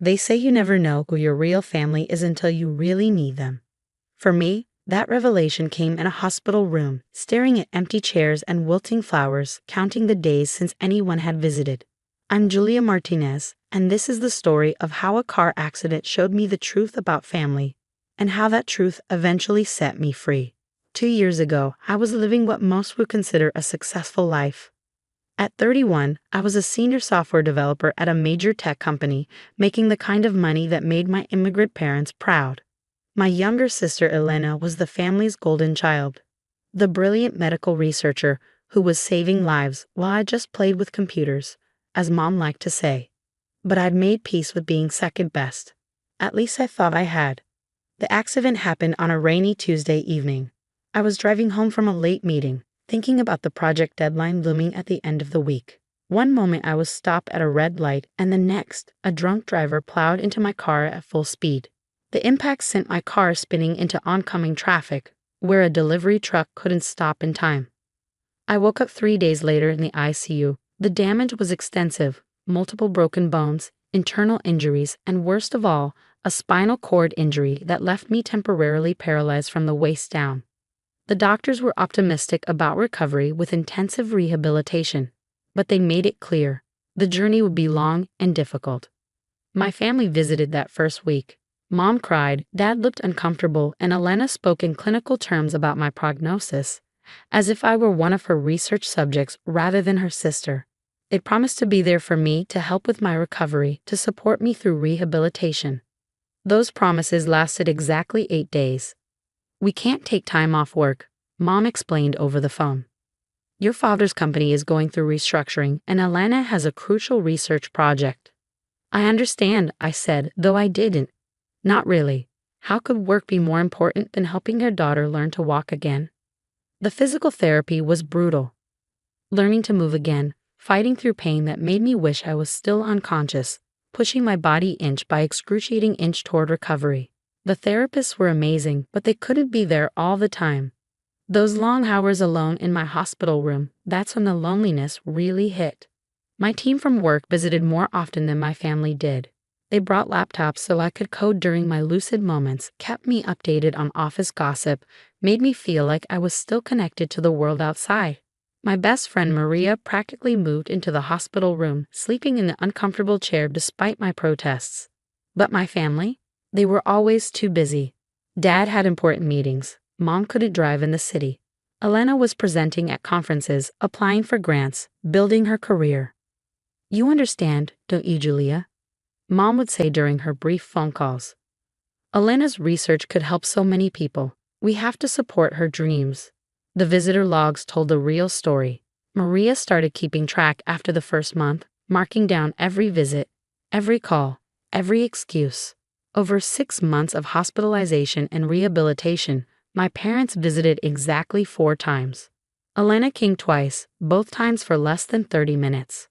They say you never know who your real family is until you really need them. For me, that revelation came in a hospital room, staring at empty chairs and wilting flowers, counting the days since anyone had visited. I'm Julia Martinez, and this is the story of how a car accident showed me the truth about family, and how that truth eventually set me free. 2 years ago, I was living what most would consider a successful life. At 31, I was a senior software developer at a major tech company, making the kind of money that made my immigrant parents proud. My younger sister Elena was the family's golden child, the brilliant medical researcher who was saving lives while I just played with computers, as Mom liked to say. But I'd made peace with being second best. At least I thought I had. The accident happened on a rainy Tuesday evening. I was driving home from a late meeting, thinking about the project deadline looming at the end of the week. One moment I was stopped at a red light, and the next, a drunk driver plowed into my car at full speed. The impact sent my car spinning into oncoming traffic, where a delivery truck couldn't stop in time. I woke up 3 days later in the ICU. The damage was extensive, multiple broken bones, internal injuries, and worst of all, a spinal cord injury that left me temporarily paralyzed from the waist down. The doctors were optimistic about recovery with intensive rehabilitation, but they made it clear the journey would be long and difficult. My family visited that first week. Mom cried, Dad looked uncomfortable, and Elena spoke in clinical terms about my prognosis, as if I were one of her research subjects rather than her sister. They promised to be there for me to help with my recovery, to support me through rehabilitation. Those promises lasted exactly 8 days. We can't take time off work, Mom explained over the phone. Your father's company is going through restructuring, and Elena has a crucial research project. I understand, I said, though I didn't. Not really. How could work be more important than helping your daughter learn to walk again? The physical therapy was brutal. Learning to move again, fighting through pain that made me wish I was still unconscious, pushing my body inch by excruciating inch toward recovery. The therapists were amazing, but they couldn't be there all the time. Those long hours alone in my hospital room, that's when the loneliness really hit. My team from work visited more often than my family did. They brought laptops so I could code during my lucid moments, kept me updated on office gossip, made me feel like I was still connected to the world outside. My best friend Maria practically moved into the hospital room, sleeping in the uncomfortable chair despite my protests. But my family? They were always too busy. Dad had important meetings. Mom couldn't drive in the city. Elena was presenting at conferences, applying for grants, building her career. You understand, don't you, Julia? Mom would say during her brief phone calls. Elena's research could help so many people. We have to support her dreams. The visitor logs told the real story. Maria started keeping track after the first month, marking down every visit, every call, every excuse. Over 6 months of hospitalization and rehabilitation, my parents visited exactly 4 times. Elena came twice, both times for less than 30 minutes.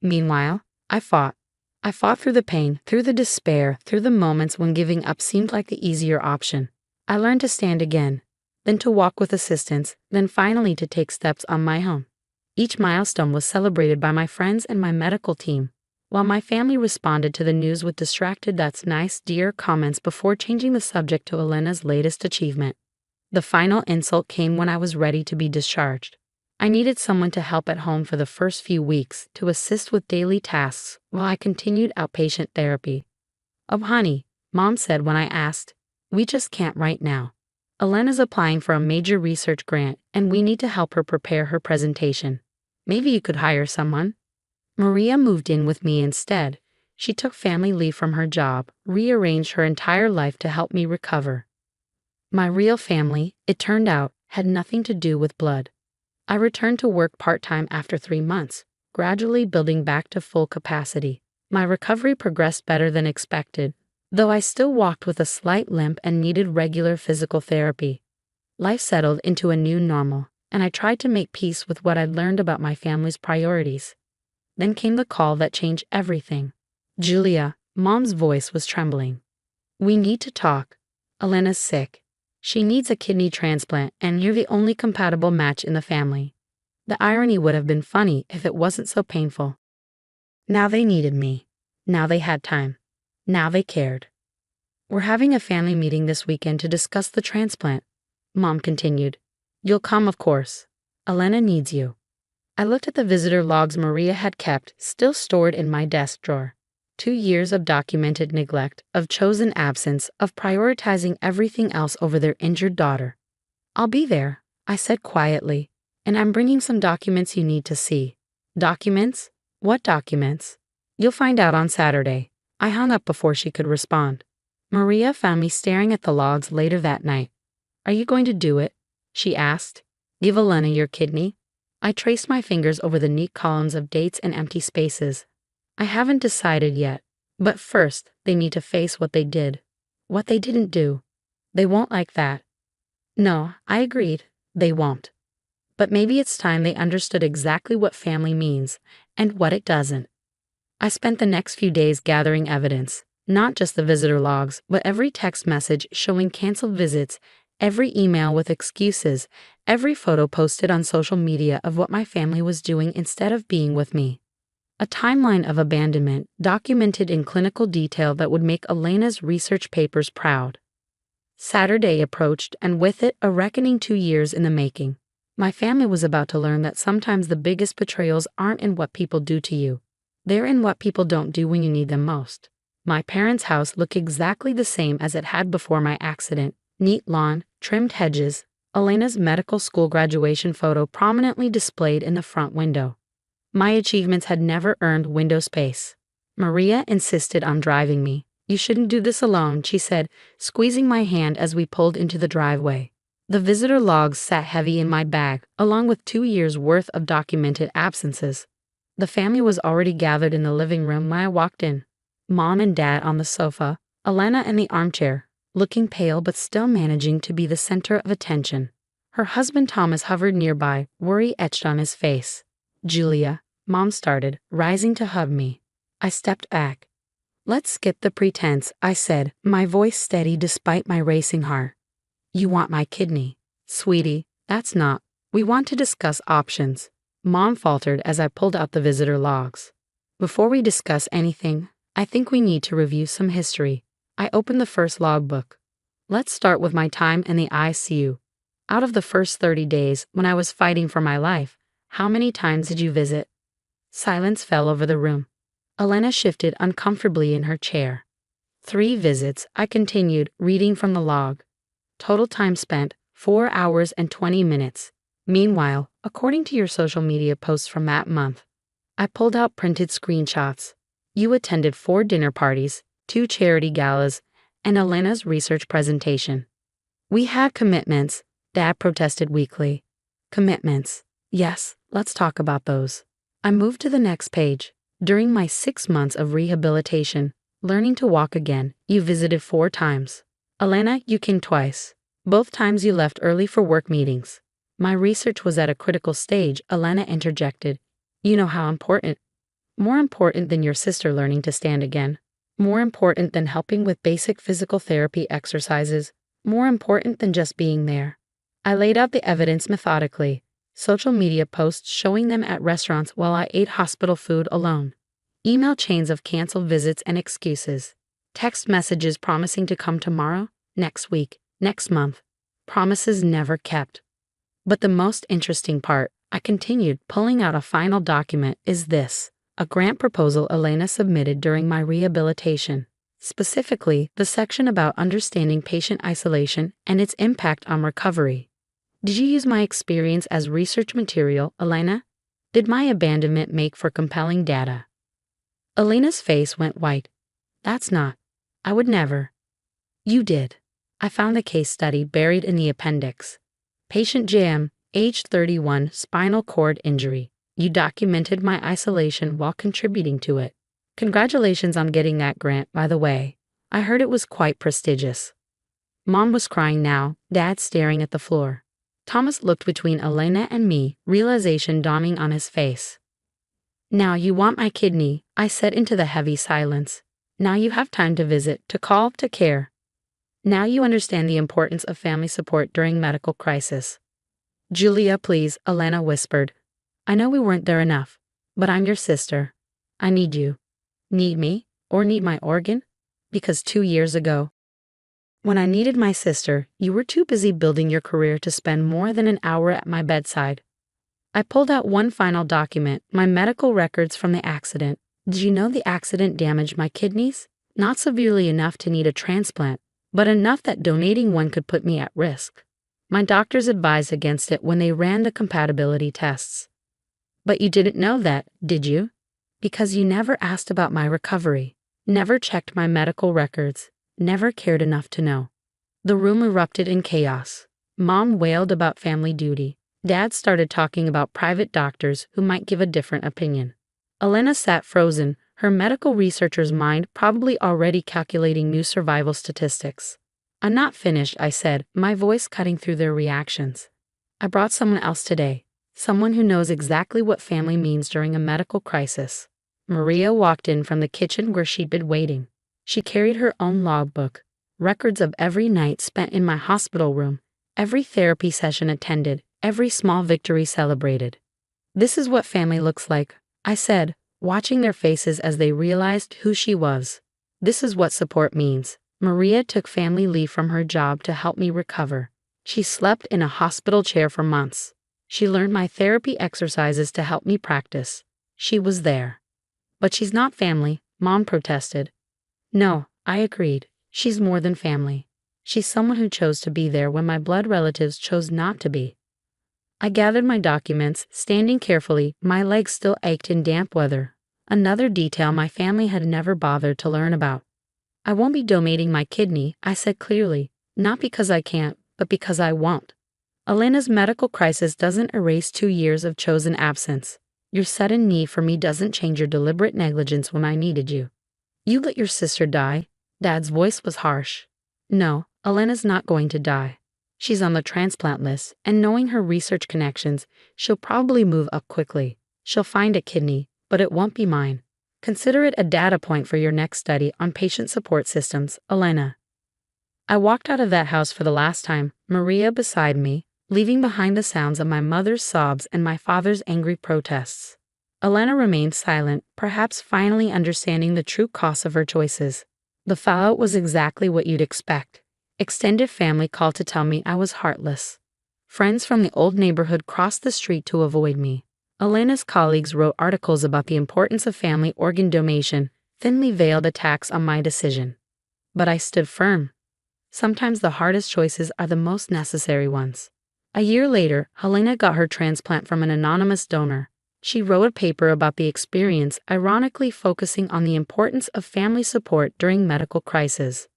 Meanwhile, I fought. I fought through the pain, through the despair, through the moments when giving up seemed like the easier option. I learned to stand again, then to walk with assistance, then finally to take steps on my own. Each milestone was celebrated by my friends and my medical team, while my family responded to the news with distracted "that's nice, dear" comments before changing the subject to Elena's latest achievement. The final insult came when I was ready to be discharged. I needed someone to help at home for the first few weeks, to assist with daily tasks while I continued outpatient therapy. "Oh, honey," Mom said when I asked, "we just can't right now. Elena's applying for a major research grant, and we need to help her prepare her presentation. Maybe you could hire someone." Maria moved in with me instead. She took family leave from her job, rearranged her entire life to help me recover. My real family, it turned out, had nothing to do with blood. I returned to work part-time after 3 months, gradually building back to full capacity. My recovery progressed better than expected, though I still walked with a slight limp and needed regular physical therapy. Life settled into a new normal, and I tried to make peace with what I'd learned about my family's priorities. Then came the call that changed everything. "Julia," Mom's voice was trembling. "We need to talk. Elena's sick. She needs a kidney transplant, and you're the only compatible match in the family." The irony would have been funny if it wasn't so painful. Now they needed me. Now they had time. Now they cared. We're having a family meeting this weekend to discuss the transplant, Mom continued. You'll come, of course. Elena needs you. I looked at the visitor logs Maria had kept, still stored in my desk drawer. 2 years of documented neglect, of chosen absence, of prioritizing everything else over their injured daughter. I'll be there, I said quietly, and I'm bringing some documents you need to see. Documents? What documents? You'll find out on Saturday. I hung up before she could respond. Maria found me staring at the logs later that night. Are you going to do it? She asked. Give Elena your kidney? I traced my fingers over the neat columns of dates and empty spaces. I haven't decided yet, but first they need to face what they did. What they didn't do. They won't like that. No, I agreed, they won't. But maybe it's time they understood exactly what family means, and what it doesn't. I spent the next few days gathering evidence, not just the visitor logs, but every text message showing canceled visits, every email with excuses, every photo posted on social media of what my family was doing instead of being with me. A timeline of abandonment documented in clinical detail that would make Elena's research papers proud. Saturday approached, and with it, a reckoning 2 years in the making. My family was about to learn that sometimes the biggest betrayals aren't in what people do to you. They're in what people don't do when you need them most. My parents' house looked exactly the same as it had before my accident. Neat lawn, trimmed hedges, Elena's medical school graduation photo prominently displayed in the front window. My achievements had never earned window space. Maria insisted on driving me. You shouldn't do this alone, she said, squeezing my hand as we pulled into the driveway. The visitor logs sat heavy in my bag, along with 2 years' worth of documented absences. The family was already gathered in the living room when I walked in. Mom and Dad on the sofa, Elena in the armchair, looking pale but still managing to be the center of attention. Her husband Thomas hovered nearby, worry etched on his face. Julia, Mom started, rising to hug me. I stepped back. Let's skip the pretense, I said, my voice steady despite my racing heart. You want my kidney. Sweetie, that's not. We want to discuss options. Mom faltered as I pulled out the visitor logs. Before we discuss anything, I think we need to review some history. I opened the first logbook. Let's start with my time in the ICU. Out of the first 30 days, when I was fighting for my life, how many times did you visit? Silence fell over the room. Elena shifted uncomfortably in her chair. 3 visits, I continued, reading from the log. Total time spent, 4 hours and 20 minutes. Meanwhile, according to your social media posts from that month, I pulled out printed screenshots. You attended 4 dinner parties, 2 charity galas, and Elena's research presentation. We had commitments, Dad protested weakly. Commitments. Yes, let's talk about those. I moved to the next page. During my 6 months of rehabilitation, learning to walk again, you visited 4 times. Elena, you came twice. Both times you left early for work meetings. My research was at a critical stage, Elena interjected. You know how important. More important than your sister learning to stand again. More important than helping with basic physical therapy exercises. More important than just being there. I laid out the evidence methodically. Social media posts showing them at restaurants while I ate hospital food alone. Email chains of canceled visits and excuses. Text messages promising to come tomorrow, next week, next month. Promises never kept. But the most interesting part, I continued, pulling out a final document, is this. A grant proposal Elena submitted during my rehabilitation. Specifically, the section about understanding patient isolation and its impact on recovery. Did you use my experience as research material, Elena? Did my abandonment make for compelling data? Elena's face went white. That's not. I would never. You did. I found the case study buried in the appendix. Patient Jam, age 31, spinal cord injury. You documented my isolation while contributing to it. Congratulations on getting that grant, by the way. I heard it was quite prestigious. Mom was crying now, Dad staring at the floor. Thomas looked between Elena and me, realization dawning on his face. Now you want my kidney, I said into the heavy silence. Now you have time to visit, to call, to care. Now you understand the importance of family support during medical crisis. Julia, please, Elena whispered. I know we weren't there enough, but I'm your sister. I need you. Need me? Or need my organ? Because 2 years ago, when I needed my sister, you were too busy building your career to spend more than an hour at my bedside. I pulled out one final document, my medical records from the accident. Did you know the accident damaged my kidneys? Not severely enough to need a transplant, but enough that donating one could put me at risk. My doctors advised against it when they ran the compatibility tests. But you didn't know that, did you? Because you never asked about my recovery, never checked my medical records, never cared enough to know. The room erupted in chaos. Mom wailed about family duty. Dad started talking about private doctors who might give a different opinion. Elena sat frozen, her medical researcher's mind probably already calculating new survival statistics. I'm not finished, I said, my voice cutting through their reactions. I brought someone else today, someone who knows exactly what family means during a medical crisis. Maria walked in from the kitchen where she'd been waiting. She carried her own logbook, records of every night spent in my hospital room, every therapy session attended, every small victory celebrated. This is what family looks like, I said, watching their faces as they realized who she was. This is what support means. Maria took family leave from her job to help me recover. She slept in a hospital chair for months. She learned my therapy exercises to help me practice. She was there. But she's not family, Mom protested. No, I agreed. She's more than family. She's someone who chose to be there when my blood relatives chose not to be. I gathered my documents, standing carefully, my legs still ached in damp weather. Another detail my family had never bothered to learn about. I won't be donating my kidney, I said clearly, not because I can't, but because I won't. Elena's medical crisis doesn't erase 2 years of chosen absence. Your sudden need for me doesn't change your deliberate negligence when I needed you. You let your sister die. Dad's voice was harsh. No, Elena's not going to die. She's on the transplant list, and knowing her research connections, she'll probably move up quickly. She'll find a kidney, but it won't be mine. Consider it a data point for your next study on patient support systems, Elena. I walked out of that house for the last time, Maria beside me, leaving behind the sounds of my mother's sobs and my father's angry protests. Elena remained silent, perhaps finally understanding the true cost of her choices. The fallout was exactly what you'd expect. Extended family called to tell me I was heartless. Friends from the old neighborhood crossed the street to avoid me. Elena's colleagues wrote articles about the importance of family organ donation, thinly veiled attacks on my decision. But I stood firm. Sometimes the hardest choices are the most necessary ones. A year later, Helena got her transplant from an anonymous donor. She wrote a paper about the experience, ironically focusing on the importance of family support during medical crises.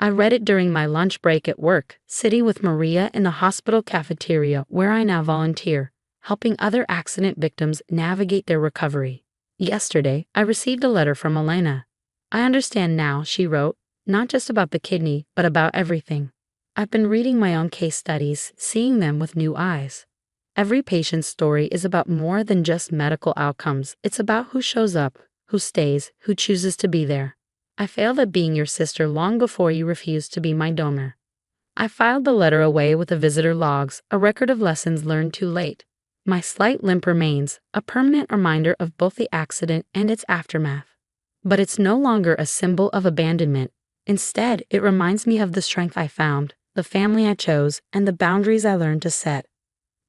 I read it during my lunch break at work, sitting with Maria in the hospital cafeteria where I now volunteer, helping other accident victims navigate their recovery. Yesterday, I received a letter from Elena. I understand now, she wrote, not just about the kidney, but about everything. I've been reading my own case studies, seeing them with new eyes. Every patient's story is about more than just medical outcomes. It's about who shows up, who stays, who chooses to be there. I failed at being your sister long before you refused to be my donor. I filed the letter away with the visitor logs, a record of lessons learned too late. My slight limp remains, a permanent reminder of both the accident and its aftermath. But it's no longer a symbol of abandonment. Instead, it reminds me of the strength I found, the family I chose, and the boundaries I learned to set.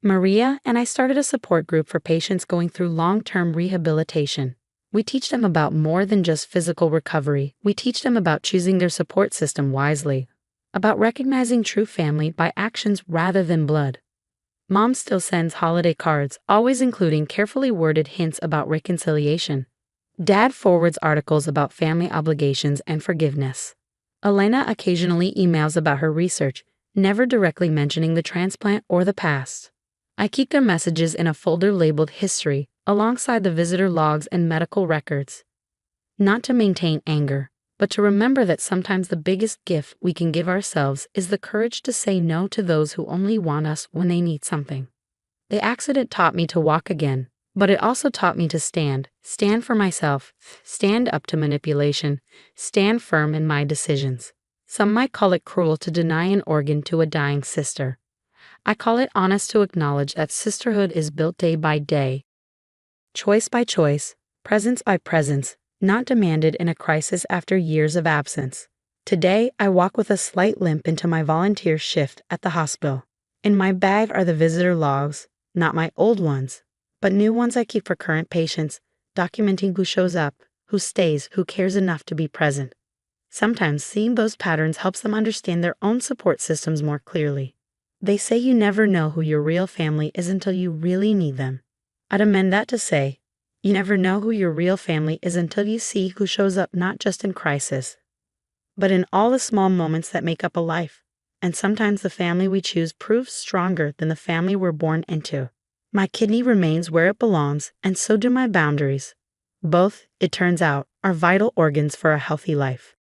Maria and I started a support group for patients going through long-term rehabilitation. We teach them about more than just physical recovery. We teach them about choosing their support system wisely, about recognizing true family by actions rather than blood. Mom still sends holiday cards, always including carefully worded hints about reconciliation. Dad forwards articles about family obligations and forgiveness. Elena occasionally emails about her research, never directly mentioning the transplant or the past. I keep their messages in a folder labeled History, alongside the visitor logs and medical records. Not to maintain anger, but to remember that sometimes the biggest gift we can give ourselves is the courage to say no to those who only want us when they need something. The accident taught me to walk again, but it also taught me to stand for myself, stand up to manipulation, stand firm in my decisions. Some might call it cruel to deny an organ to a dying sister. I call it honest to acknowledge that sisterhood is built day by day, choice by choice, presence by presence, not demanded in a crisis after years of absence. Today, I walk with a slight limp into my volunteer shift at the hospital. In my bag are the visitor logs, not my old ones, but new ones I keep for current patients, documenting who shows up, who stays, who cares enough to be present. Sometimes seeing those patterns helps them understand their own support systems more clearly. They say you never know who your real family is until you really need them. I'd amend that to say, you never know who your real family is until you see who shows up not just in crisis, but in all the small moments that make up a life. And sometimes the family we choose proves stronger than the family we're born into. My kidney remains where it belongs, and so do my boundaries. Both, it turns out, are vital organs for a healthy life.